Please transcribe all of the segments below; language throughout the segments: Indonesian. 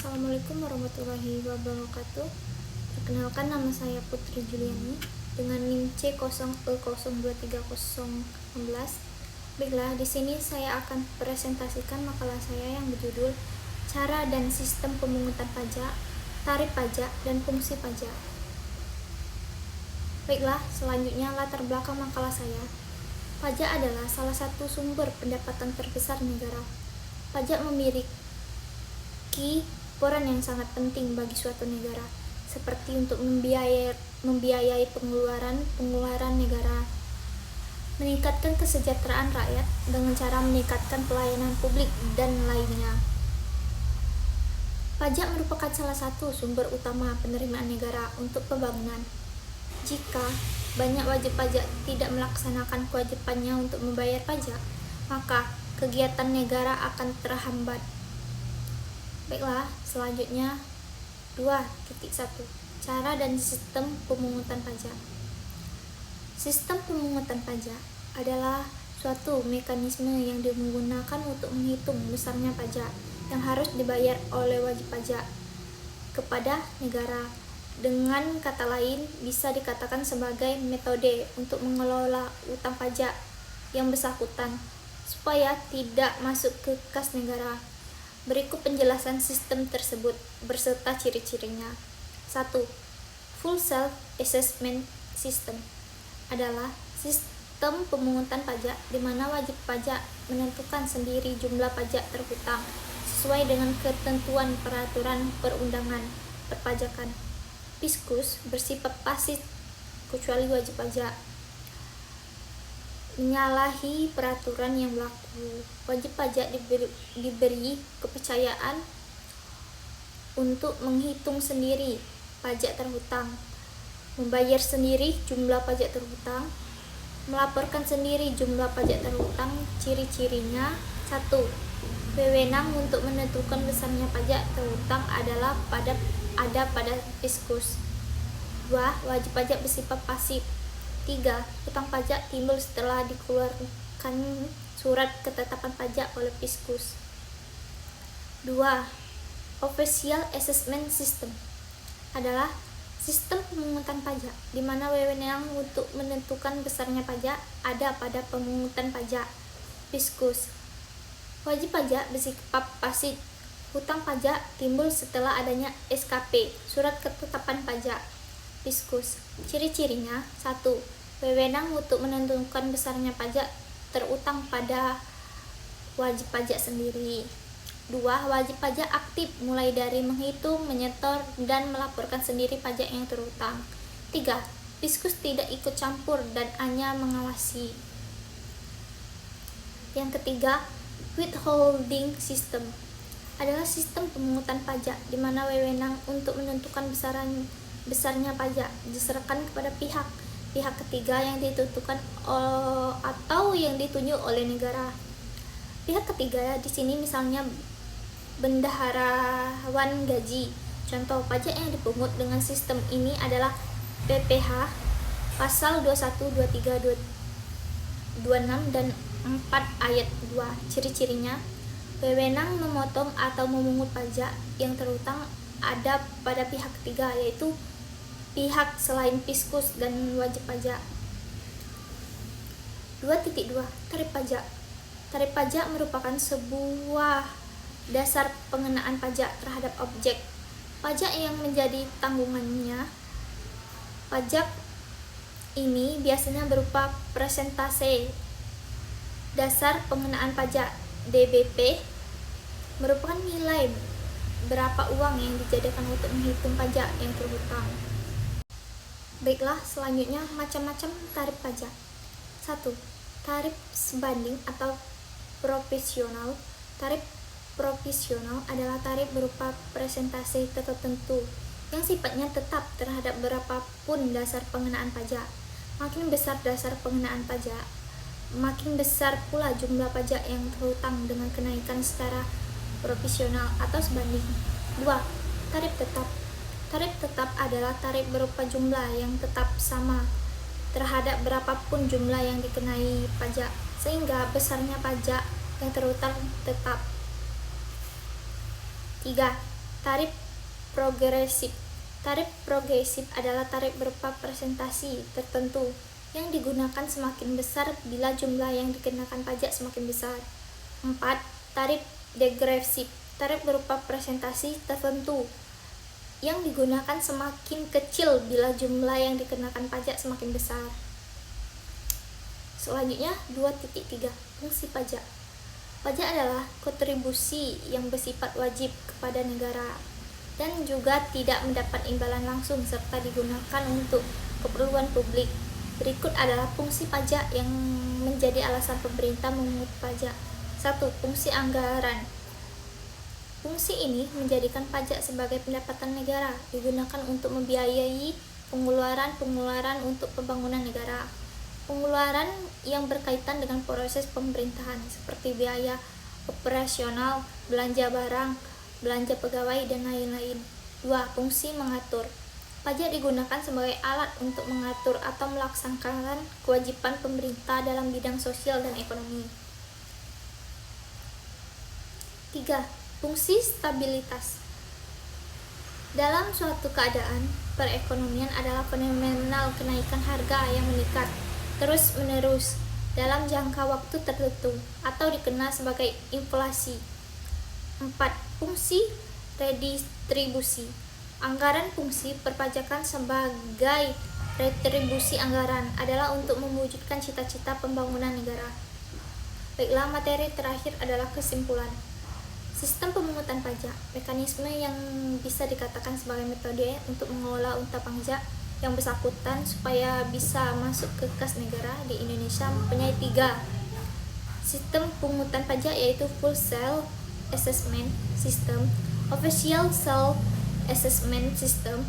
Assalamualaikum warahmatullahi wabarakatuh. Perkenalkan, nama saya Putri Juliani dengan NIM C0E023016. Baiklah, di sini saya akan presentasikan makalah saya yang berjudul Cara dan Sistem Pemungutan Pajak, Tarif Pajak, dan Fungsi Pajak. Baiklah, selanjutnya latar belakang makalah saya. Pajak adalah salah satu sumber pendapatan terbesar negara. Pajak memiliki peran yang sangat penting bagi suatu negara, seperti untuk membiayai pengeluaran negara, meningkatkan kesejahteraan rakyat dengan cara meningkatkan pelayanan publik, dan lainnya. Pajak merupakan salah satu sumber utama penerimaan negara untuk pembangunan. Jika banyak wajib pajak tidak melaksanakan kewajibannya untuk membayar pajak, maka kegiatan negara akan terhambat. Baiklah, selanjutnya 2.1 Cara dan Sistem Pemungutan Pajak. Sistem pemungutan pajak adalah suatu mekanisme yang digunakan untuk menghitung besarnya pajak yang harus dibayar oleh wajib pajak kepada negara. Dengan kata lain, bisa dikatakan sebagai metode untuk mengelola utang pajak yang bersangkutan supaya tidak masuk ke kas negara. Berikut penjelasan sistem tersebut berserta ciri-cirinya. 1. Full Self-Assessment System adalah sistem pemungutan pajak di mana wajib pajak menentukan sendiri jumlah pajak terhutang sesuai dengan ketentuan peraturan perundangan perpajakan. Fiskus bersifat pasif kecuali wajib pajak menyalahi peraturan yang berlaku. Wajib pajak diberi kepercayaan untuk menghitung sendiri pajak terhutang, membayar sendiri jumlah pajak terhutang, melaporkan sendiri jumlah pajak terhutang. Ciri-cirinya: 1. Wewenang untuk menentukan besarnya pajak terhutang adalah pada Fiskus. 2. Wajib pajak bersifat pasif. 3. Hutang pajak timbul setelah dikeluarkan surat ketetapan pajak oleh Fiskus. 2. Official Assessment System adalah sistem pemungutan pajak di mana wewenang untuk menentukan besarnya pajak ada pada pemungutan pajak Fiskus. Wajib pajak bersifat pasif. Hutang pajak timbul setelah adanya SKP, surat ketetapan pajak Fiskus. Ciri-cirinya: 1. Wewenang untuk menentukan besarnya pajak terutang pada wajib pajak sendiri. 2. Wajib pajak aktif mulai dari menghitung, menyetor, dan melaporkan sendiri pajak yang terutang. 3. Fiskus tidak ikut campur dan hanya mengawasi. Yang ketiga, withholding system adalah sistem pemungutan pajak di mana wewenang untuk menentukan besarnya pajak diserahkan kepada pihak ketiga yang ditentukan atau yang ditunjuk oleh negara. Pihak ketiga di sini misalnya bendaharawan gaji. Contoh pajak yang dipungut dengan sistem ini adalah PPh pasal 21, 23, 26 dan 4 ayat 2. Ciri-cirinya: wewenang memotong atau memungut pajak yang terutang ada pada pihak ketiga, yaitu pihak selain Fiskus dan wajib pajak. 2.2 Tarif pajak. Tarif pajak merupakan sebuah dasar pengenaan pajak terhadap objek pajak yang menjadi tanggungannya. Pajak ini biasanya berupa persentase dasar pengenaan pajak DBP, merupakan nilai berapa uang yang dijadikan untuk menghitung pajak yang terhutang. Baiklah, selanjutnya macam-macam tarif pajak. 1. Tarif sebanding atau proporsional. Tarif proporsional adalah tarif berupa persentase tertentu yang sifatnya tetap terhadap berapapun dasar pengenaan pajak. Makin besar dasar pengenaan pajak, makin besar pula jumlah pajak yang terhutang dengan kenaikan secara proporsional atau sebanding. 2. Tarif tetap. Tarif tetap adalah tarif berupa jumlah yang tetap sama terhadap berapapun jumlah yang dikenai pajak, sehingga besarnya pajak yang terhutang tetap. 3. Tarif progresif. Tarif progresif adalah tarif berupa persentase tertentu yang digunakan semakin besar bila jumlah yang dikenakan pajak semakin besar. 4. Tarif degresif. Tarif berupa persentase tertentu yang digunakan semakin kecil bila jumlah yang dikenakan pajak semakin besar. Selanjutnya 2.3. Fungsi pajak. Pajak adalah kontribusi yang bersifat wajib kepada negara dan juga tidak mendapat imbalan langsung serta digunakan untuk keperluan publik. Berikut adalah fungsi pajak yang menjadi alasan pemerintah memungut pajak. 1. Fungsi anggaran. Fungsi ini menjadikan pajak sebagai pendapatan negara, digunakan untuk membiayai pengeluaran untuk pembangunan negara. Pengeluaran yang berkaitan dengan proses pemerintahan seperti biaya operasional, belanja barang, belanja pegawai, dan lain-lain. 2. Fungsi mengatur. Pajak digunakan sebagai alat untuk mengatur atau melaksanakan kewajiban pemerintah dalam bidang sosial dan ekonomi. 3. Fungsi stabilitas. Dalam suatu keadaan, perekonomian adalah fenomenal kenaikan harga yang meningkat terus-menerus dalam jangka waktu tertentu atau dikenal sebagai inflasi. 4. Fungsi redistribusi. Anggaran fungsi perpajakan sebagai retribusi anggaran adalah untuk mewujudkan cita-cita pembangunan negara. Baiklah, materi terakhir adalah kesimpulan. Sistem pemungutan pajak, mekanisme yang bisa dikatakan sebagai metode untuk mengelola unta pajak yang bersangkutan supaya bisa masuk ke kas negara di Indonesia mempunyai 3 sistem pemungutan pajak, yaitu full self assessment system, official self assessment system,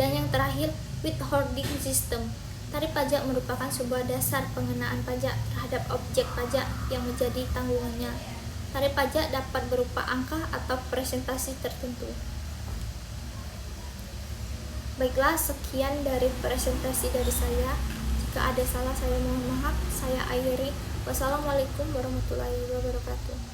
dan yang terakhir withholding system. Tarif pajak merupakan sebuah dasar pengenaan pajak terhadap objek pajak yang menjadi tanggungannya. Tarif pajak dapat berupa angka atau presentasi tertentu. Baiklah, sekian dari presentasi dari saya. Jika ada salah, saya mohon maaf. Saya akhiri. Wassalamualaikum warahmatullahi wabarakatuh.